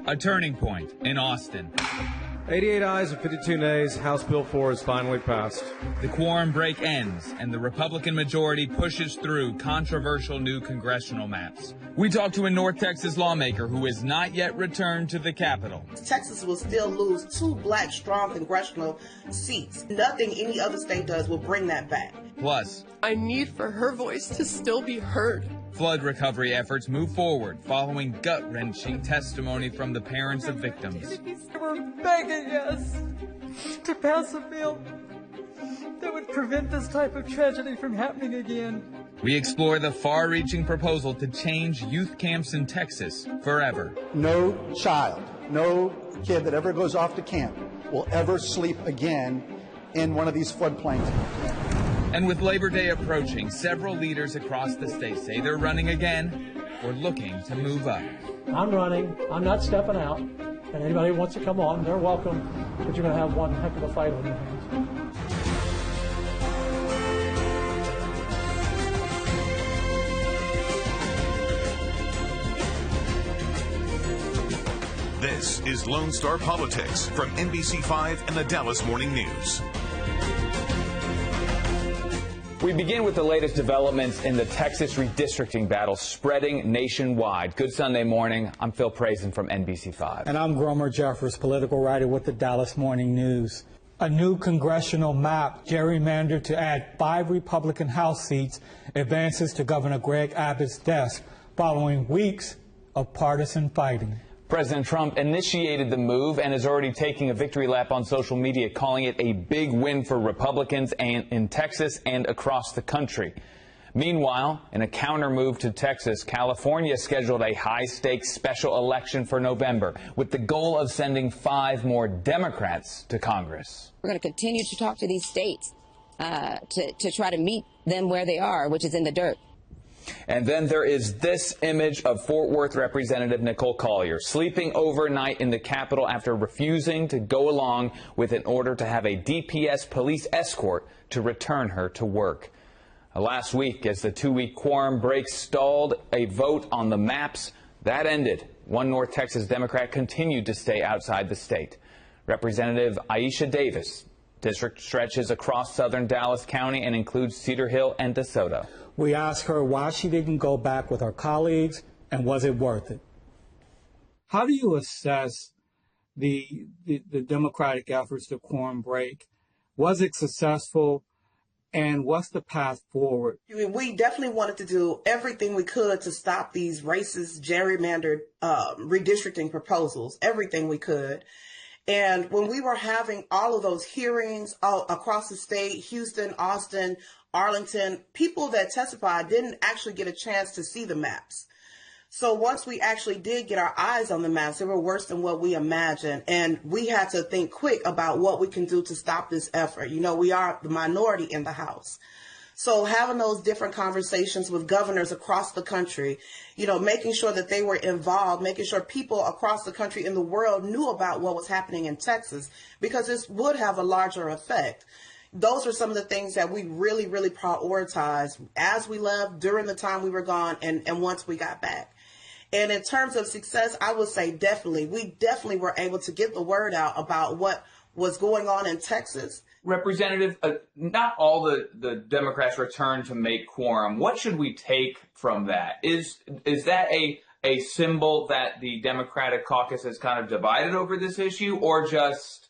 A turning point in Austin. 88 ayes and 52 nays. House Bill 4 is finally passed. The quorum break ends, and the Republican majority pushes through controversial new congressional maps. We talked to a North Texas lawmaker who has not yet returned to the Capitol. Texas will still lose 2 black strong congressional seats. Nothing any other state does will bring that back. Plus, I need for her voice to still be heard. Flood recovery efforts move forward following gut-wrenching testimony from the parents of victims. We're begging us to pass a bill that would prevent this type of tragedy from happening again. We explore the far-reaching proposal to change youth camps in Texas forever. No child, no kid that ever goes off to camp will ever sleep again in one of these floodplains. And with Labor Day approaching, several leaders across the state say they're running again or looking to move up. I'm running. I'm not stepping out. And anybody who wants to come on, they're welcome. But you're going to have one heck of a fight on your hands. This is Lone Star Politics from NBC5 and the Dallas Morning News. We begin with the latest developments in the Texas redistricting battle spreading nationwide. Good Sunday morning. I'm Phil Prayson from NBC5. And I'm Gromer Jeffers, political writer with the Dallas Morning News. A new congressional map gerrymandered to add 5 Republican House seats advances to Governor Greg Abbott's desk following weeks of partisan fighting. President Trump initiated the move and is already taking a victory lap on social media, calling it a big win for Republicans in Texas and across the country. Meanwhile, in a counter move to Texas, California scheduled a high-stakes special election for November with the goal of sending 5 more Democrats to Congress. We're going to continue to talk to these states to try to meet them where they are, which is in the dirt. And then there is this image of Fort Worth Representative Nicole Collier sleeping overnight in the Capitol after refusing to go along with an order to have a DPS police escort to return her to work. Last week, as the 2-week quorum break stalled a vote on the maps, that ended. One North Texas Democrat continued to stay outside the state. Representative Aisha Davis. District stretches across southern Dallas County and includes Cedar Hill and DeSoto. We asked her why she didn't go back with her colleagues and was it worth it? How do you assess the Democratic efforts to quorum break? Was it successful? And what's the path forward? I mean, we definitely wanted to do everything we could to stop these racist, gerrymandered redistricting proposals, everything we could. And when we were having all of those hearings all across the state, Houston, Austin, Arlington, people that testified didn't actually get a chance to see the maps. So once we actually did get our eyes on the maps, they were worse than what we imagined. And we had to think quick about what we can do to stop this effort. You know, we are the minority in the House. So having those different conversations with governors across the country, you know, making sure that they were involved, making sure people across the country and the world knew about what was happening in Texas, because this would have a larger effect. Those are some of the things that we really, really prioritized as we left, during the time we were gone, and once we got back. And in terms of success, I would say definitely, we definitely were able to get the word out about what was going on in Texas. Representative, not all the Democrats returned to make quorum. What should we take from that? Is that a symbol that the Democratic caucus is kind of divided over this issue, or just,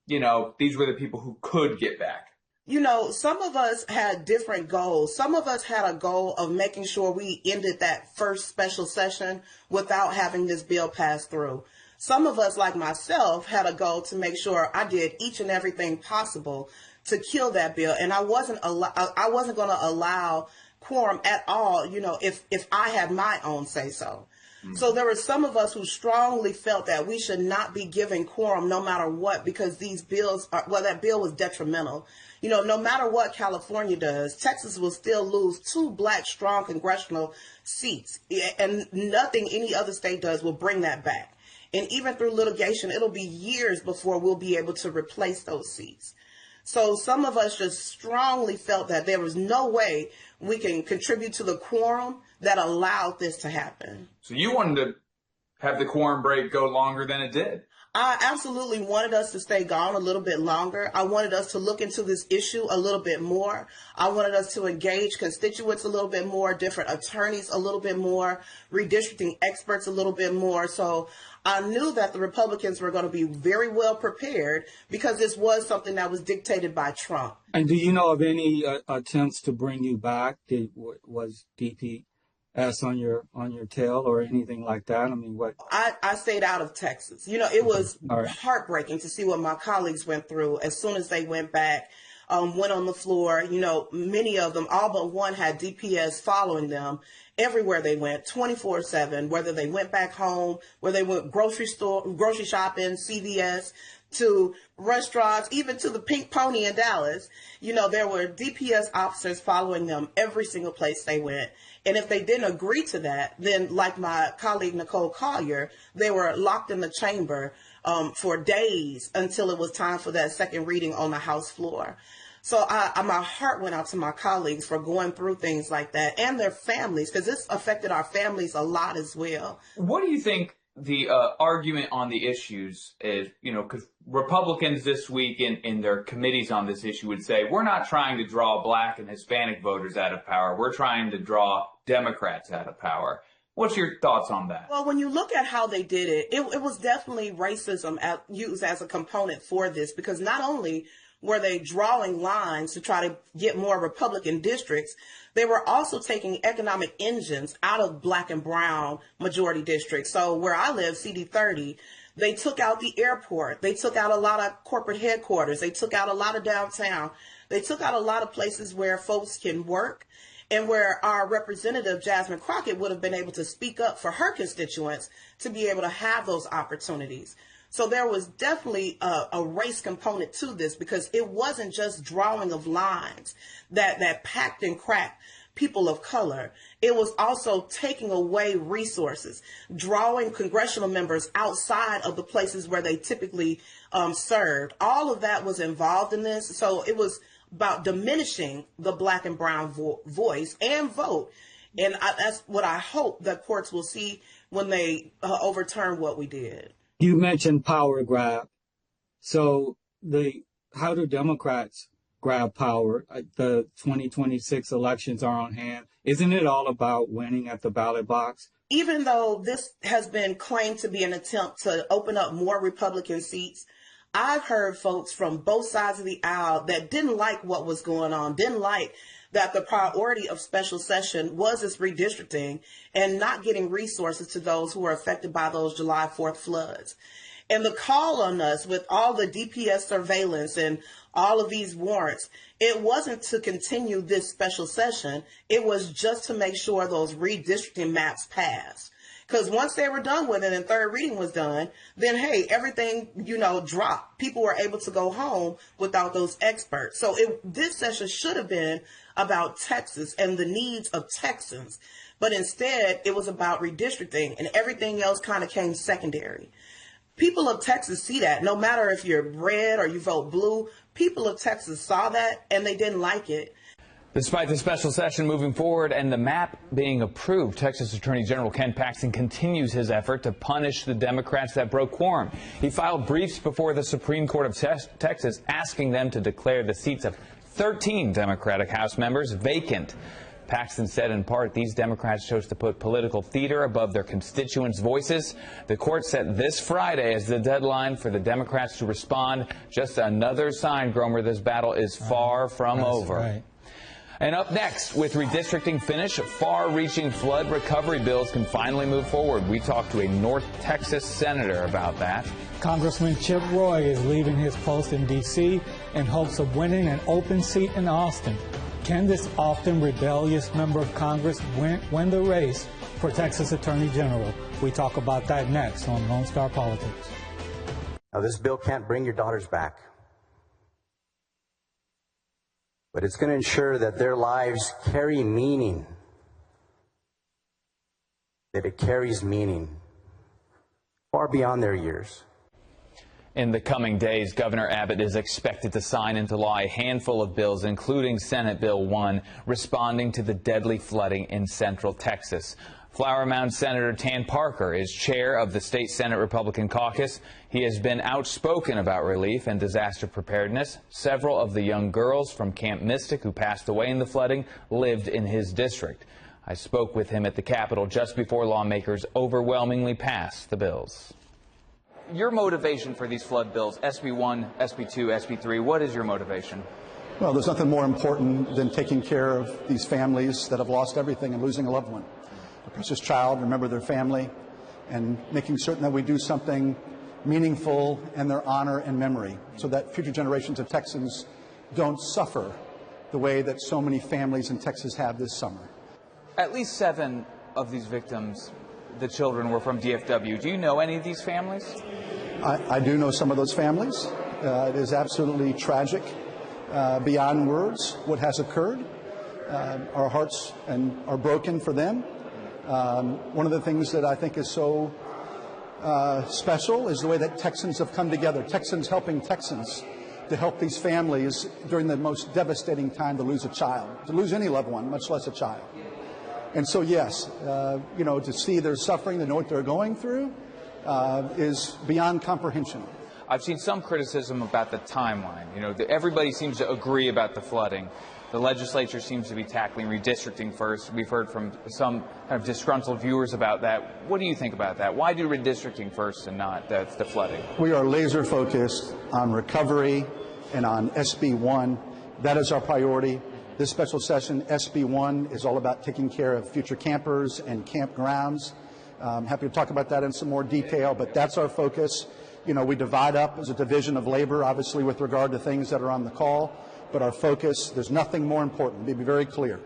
you know, these were the people who could get back? You know, some of us had different goals. Some of us had a goal of making sure we ended that first special session without having this bill pass through. Some of us, like myself, had a goal to make sure I did each and everything possible to kill that bill. And I wasn't going to allow quorum at all, you know, if I had my own say so. Mm-hmm. So there were some of us who strongly felt that we should not be giving quorum no matter what, because these bills are, well, that bill was detrimental. You know, no matter what California does, Texas will still lose 2 black strong congressional seats, and nothing any other state does will bring that back. And even through litigation, it'll be years before we'll be able to replace those seats. So some of us just strongly felt that there was no way we can contribute to the quorum that allowed this to happen. So you wanted to have the quorum break go longer than it did? I absolutely wanted us to stay gone a little bit longer. I wanted us to look into this issue a little bit more. I wanted us to engage constituents a little bit more, different attorneys a little bit more, redistricting experts a little bit more. So I knew that the Republicans were going to be very well prepared because this was something that was dictated by Trump. And do you know of any attempts to bring you back? Was DPS on your tail or anything like that? I mean, what? I stayed out of Texas. You know, it was heartbreaking to see what my colleagues went through as soon as they went back, went on the floor. You know, many of them, all but one, had DPS following them everywhere they went, 24/7, whether they went back home, whether they went grocery shopping, CVS, to restaurants, even to the Pink Pony in Dallas. You know, there were DPS officers following them every single place they went. And if they didn't agree to that, then like my colleague Nicole Collier, they were locked in the chamber for days until it was time for that second reading on the House floor. So my heart went out to my colleagues for going through things like that and their families, because this affected our families a lot as well. What do you think the argument on the issues is? You know, because Republicans this week in their committees on this issue would say, we're not trying to draw Black and Hispanic voters out of power. We're trying to draw Democrats out of power. What's your thoughts on that? Well, when you look at how they did it, it was definitely racism used as a component for this, because not only were they drawing lines to try to get more Republican districts, they were also taking economic engines out of Black and brown majority districts. So where I live, CD30, they took out the airport. They took out a lot of corporate headquarters. They took out a lot of downtown. They took out a lot of places where folks can work, and where our representative, Jasmine Crockett, would have been able to speak up for her constituents to be able to have those opportunities. So there was definitely a race component to this, because it wasn't just drawing of lines that packed and cracked people of color. It was also taking away resources, drawing congressional members outside of the places where they typically served. All of that was involved in this. So it was about diminishing the Black and brown voice and vote. And that's what I hope that courts will see when they overturn what we did. You mentioned power grab. So how do Democrats grab power? The 2026 elections are on hand. Isn't it all about winning at the ballot box? Even though this has been claimed to be an attempt to open up more Republican seats, I've heard folks from both sides of the aisle that didn't like what was going on, didn't like that the priority of special session was this redistricting and not getting resources to those who were affected by those July 4th floods. And the call on us with all the DPS surveillance and all of these warrants, it wasn't to continue this special session. It was just to make sure those redistricting maps passed. Because once they were done with it and third reading was done, then, hey, everything, dropped. People were able to go home without those experts. So this session should have been about Texas and the needs of Texans. But instead, it was about redistricting, and everything else kind of came secondary. People of Texas see that. No matter if you're red or you vote blue, people of Texas saw that, and they didn't like it. Despite the special session moving forward and the map being approved, Texas Attorney General Ken Paxton continues his effort to punish the Democrats that broke quorum. He filed briefs before the Supreme Court of Texas asking them to declare the seats of 13 Democratic House members vacant. Paxton said in part these Democrats chose to put political theater above their constituents' voices. The court set this Friday as the deadline for the Democrats to respond. Just another sign, Gromer, this battle is far from over. Right. And up next, with redistricting finished, far-reaching flood recovery bills can finally move forward. We talked to a North Texas senator about that. Congressman Chip Roy is leaving his post in D.C. in hopes of winning an open seat in Austin. Can this often rebellious member of Congress win the race for Texas Attorney General? We talk about that next on Lone Star Politics. Now, this bill can't bring your daughters back, but it's going to ensure that their lives carry meaning, that it carries meaning far beyond their years. In the coming days, Governor Abbott is expected to sign into law a handful of bills, including Senate Bill 1, responding to the deadly flooding in central Texas. Flower Mound Senator Tan Parker is chair of the state Senate Republican caucus. He has been outspoken about relief and disaster preparedness. Several of the young girls from Camp Mystic who passed away in the flooding lived in his district. I spoke with him at the Capitol just before lawmakers overwhelmingly passed the bills. Your motivation for these flood bills, SB 1, SB 2, SB 3, what is your motivation? Well, there's nothing more important than taking care of these families that have lost everything and losing a loved one. A precious child, remember their family, and making certain that we do something meaningful in their honor and memory so that future generations of Texans don't suffer the way that so many families in Texas have this summer. At least 7 of these victims, the children, were from DFW. Do you know any of these families? I do know some of those families. It is absolutely tragic, beyond words, what has occurred. Our hearts are broken for them. One of the things that I think is so special is the way that Texans have come together, Texans helping Texans, to help these families during the most devastating time to lose a child, to lose any loved one, much less a child. And so, yes, to see their suffering, to know what they're going through, is beyond comprehension. I've seen some criticism about the timeline. Everybody seems to agree about the flooding. The legislature seems to be tackling redistricting first. We've heard from some kind of disgruntled viewers about that. What do you think about that? Why do redistricting first and not the flooding? We are laser focused on recovery and on SB 1. That is our priority. This special session, SB 1, is all about taking care of future campers and campgrounds. I'm happy to talk about that in some more detail, but that's our focus. We divide up as a division of labor, obviously, with regard to things that are on the call, but our focus, there's nothing more important. Let me be very clear.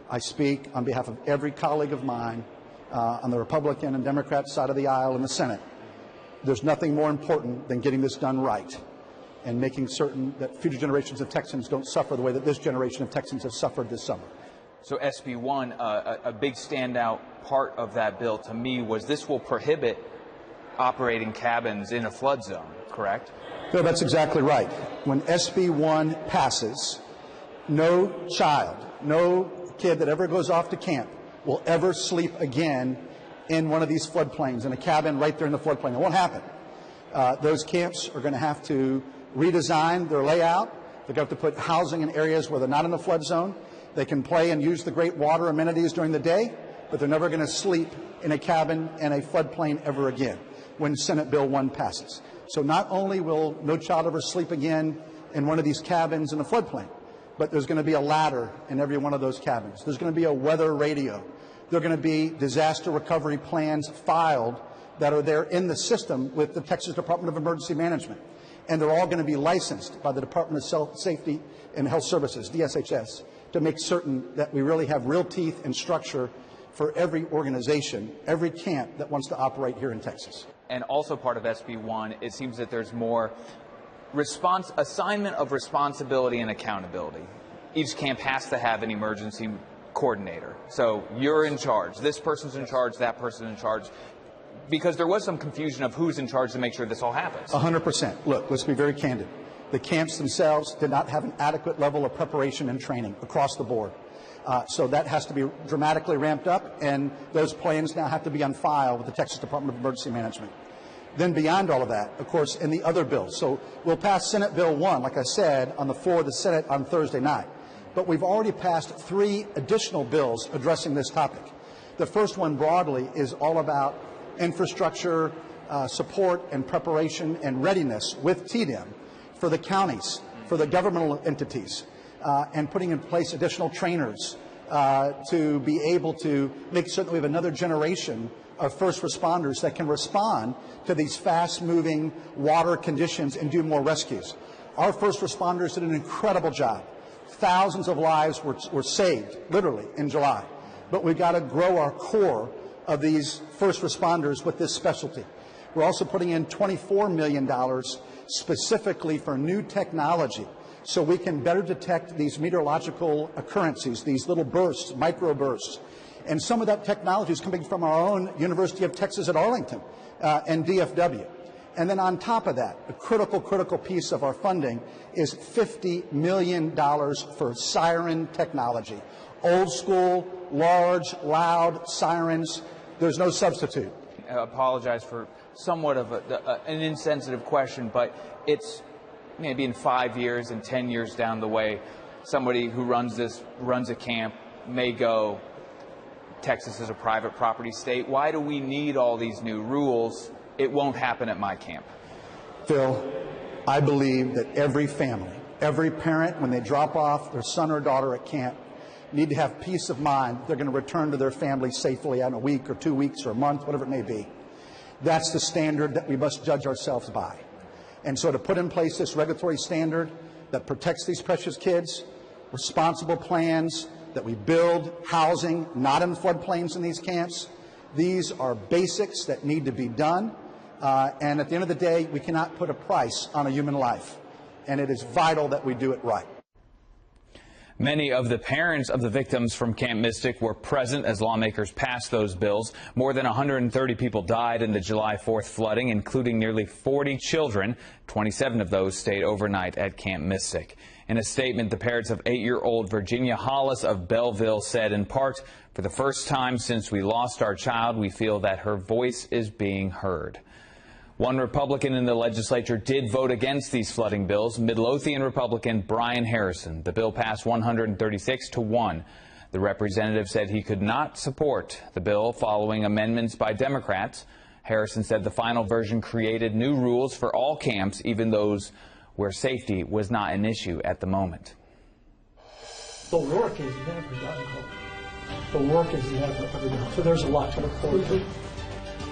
I speak on behalf of every colleague of mine on the Republican and Democrat side of the aisle in the Senate. There's nothing more important than getting this done right and making certain that future generations of Texans don't suffer the way that this generation of Texans have suffered this summer. So SB 1, a big standout part of that bill to me was this will prohibit operating cabins in a flood zone, correct? No, that's exactly right. When SB 1 passes, no child, no kid that ever goes off to camp will ever sleep again in one of these floodplains, in a cabin right there in the floodplain. It won't happen. Those camps are going to have to redesign their layout. They're going to have to put housing in areas where they're not in the flood zone. They can play and use the great water amenities during the day, but they're never going to sleep in a cabin in a floodplain ever again when Senate Bill 1 passes. So not only will no child ever sleep again in one of these cabins in a floodplain, but there's going to be a ladder in every one of those cabins. There's going to be a weather radio. There are going to be disaster recovery plans filed that are there in the system with the Texas Department of Emergency Management. And they're all going to be licensed by the Department of Safety and Health Services, DSHS, to make certain that we really have real teeth and structure for every organization, every camp that wants to operate here in Texas. And also part of SB 1, it seems that there's more assignment of responsibility and accountability. Each camp has to have an emergency coordinator. So you're in charge. This person's in charge, that person's in charge. Because there was some confusion of who's in charge to make sure this all happens. 100%. Look, let's be very candid. The camps themselves did not have an adequate level of preparation and training across the board. So that has to be dramatically ramped up, and those plans now have to be on file with the Texas Department of Emergency Management. Then beyond all of that, of course, in the other bills. So we'll pass Senate Bill 1, like I said, on the floor of the Senate on Thursday night. But we've already passed 3 additional bills addressing this topic. The first one broadly is all about infrastructure support and preparation and readiness with TDEM for the counties, for the governmental entities, and putting in place additional trainers to be able to make certain that we have another generation of first responders that can respond to these fast-moving water conditions and do more rescues. Our first responders did an incredible job. Thousands of lives were saved, literally, in July. But we've got to grow our core of these first responders with this specialty. We're also putting in $24 million specifically for new technology so we can better detect these meteorological occurrences, these little bursts, microbursts. And some of that technology is coming from our own University of Texas at Arlington and DFW. And then on top of that, a critical piece of our funding is $50 million for siren technology. Old school, large, loud sirens. There's no substitute. I apologize for somewhat of an insensitive question, but it's maybe in 5 years and 10 years down the way, somebody who runs a camp may go, Texas is a private property state. Why do we need all these new rules? It won't happen at my camp. Phil, I believe that every family, every parent, when they drop off their son or daughter at camp, need to have peace of mind they're going to return to their family safely in a week or 2 weeks or a month, whatever it may be. That's the standard that we must judge ourselves by. And so to put in place this regulatory standard that protects these precious kids, responsible plans, that we build housing not in floodplains in these camps, these are basics that need to be done. And at the end of the day, we cannot put a price on a human life. And it is vital that we do it right. Many of the parents of the victims from Camp Mystic were present as lawmakers passed those bills. More than 130 people died in the July 4th flooding, including nearly 40 children. 27 of those stayed overnight at Camp Mystic. In a statement, the parents of 8-year-old Virginia Hollis of Belleville said, in part, "For the first time since we lost our child, we feel that her voice is being heard." One Republican in the legislature did vote against these flooding bills, Midlothian Republican Brian Harrison. The bill passed 136-1. The representative said he could not support the bill following amendments by Democrats. Harrison said the final version created new rules for all camps, even those where safety was not an issue at the moment. The work is never done. The work is never ever done. So there's a lot to look forward to.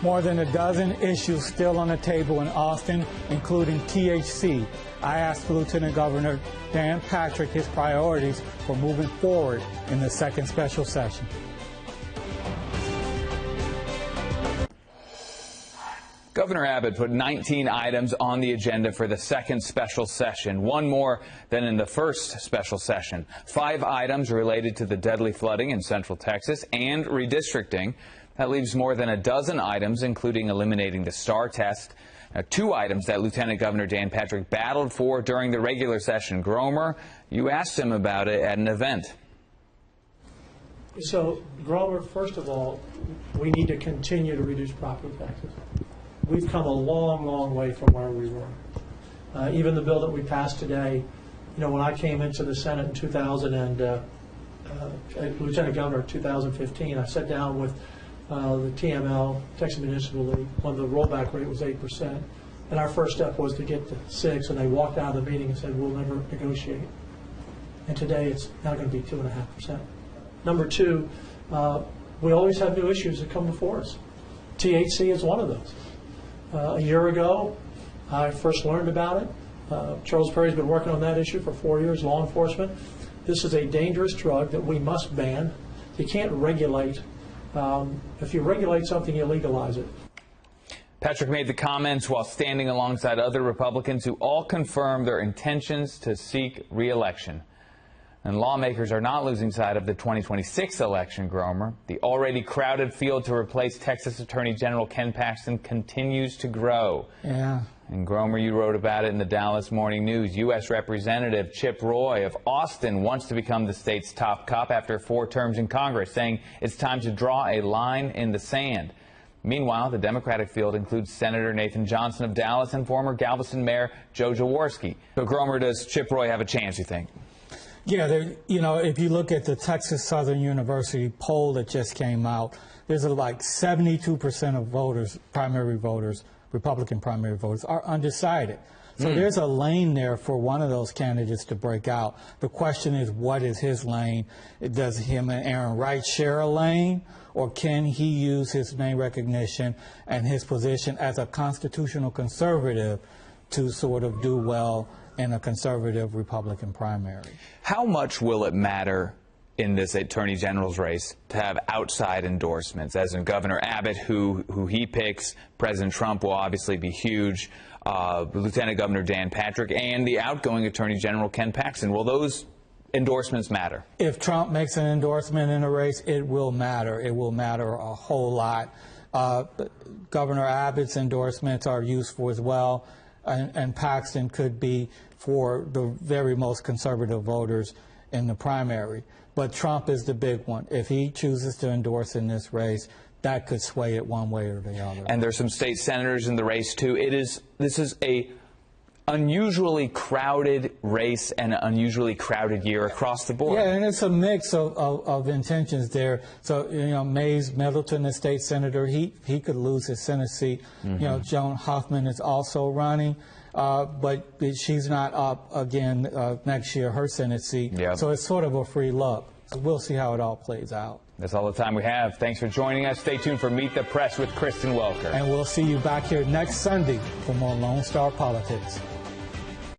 More than a dozen issues still on the table in Austin, including THC. I asked Lieutenant Governor Dan Patrick his priorities for moving forward in the second special session. Governor Abbott put 19 items on the agenda for the second special session, one more than in the first special session. 5 items related to the deadly flooding in Central Texas and redistricting. That leaves more than a dozen items, including eliminating the STAR test. 2 items that Lieutenant Governor Dan Patrick battled for during the regular session. Gromer, you asked him about it at an event. So, Gromer, first of all, we need to continue to reduce property taxes. We've come a long, long way from where we were. Even the bill that we passed today, you know, when I came into the Senate in 2000 and Lieutenant Governor in 2015, I sat down with the TML, Texas Municipal League, when the rollback rate was 8%. And our first step was to get to 6%, and they walked out of the meeting and said, we'll never negotiate. And today it's now going to be 2.5%. Number 2, we always have new issues that come before us. THC is one of those. A year ago, I first learned about it. Charles Perry's been working on that issue for 4 years, law enforcement. This is a dangerous drug that we must ban. You can't regulate. If you regulate something, you legalize it. Patrick made the comments while standing alongside other Republicans who all confirmed their intentions to seek re-election. And lawmakers are not losing sight of the 2026 election, Gromer. The already crowded field to replace Texas Attorney General Ken Paxton continues to grow. Yeah. And Gromer, you wrote about it in the Dallas Morning News. U.S. Representative Chip Roy of Austin wants to become the state's top cop after 4 terms in Congress, saying it's time to draw a line in the sand. Meanwhile, the Democratic field includes Senator Nathan Johnson of Dallas and former Galveston Mayor Joe Jaworski. So, Gromer, does Chip Roy have a chance, you think? Yeah, you know, if you look at the Texas Southern University poll that just came out, there's like 72% of voters, primary voters, Republican primary voters, are undecided. So there's a lane there for one of those candidates to break out. The question is, what is his lane? Does him and Aaron Wright share a lane, or can he use his name recognition and his position as a constitutional conservative to sort of do well in a conservative Republican primary? How much will it matter in this Attorney General's race to have outside endorsements, as in Governor Abbott, who he picks? President Trump will obviously be huge. Lieutenant Governor Dan Patrick and the outgoing Attorney General Ken Paxton. Will those endorsements matter? If Trump makes an endorsement in a race, it will matter. It will matter a whole lot. Governor Abbott's endorsements are useful as well, and Paxton could be for the very most conservative voters in the primary. But Trump is the big one. If he chooses to endorse in this race, that could sway it one way or the other. And there's some state senators in the race, too. This is a unusually crowded race and an unusually crowded year across the board. Yeah, and it's a mix of intentions there. So, you know, Mays Middleton, the state senator, he could lose his Senate seat. You know, Joan Hoffman is also running, but she's not up again next year, her Senate seat. Yep. So it's sort of a free look. So we'll see how it all plays out. That's all the time we have. Thanks for joining us. Stay tuned for Meet the Press with Kristen Welker. And we'll see you back here next Sunday for more Lone Star Politics.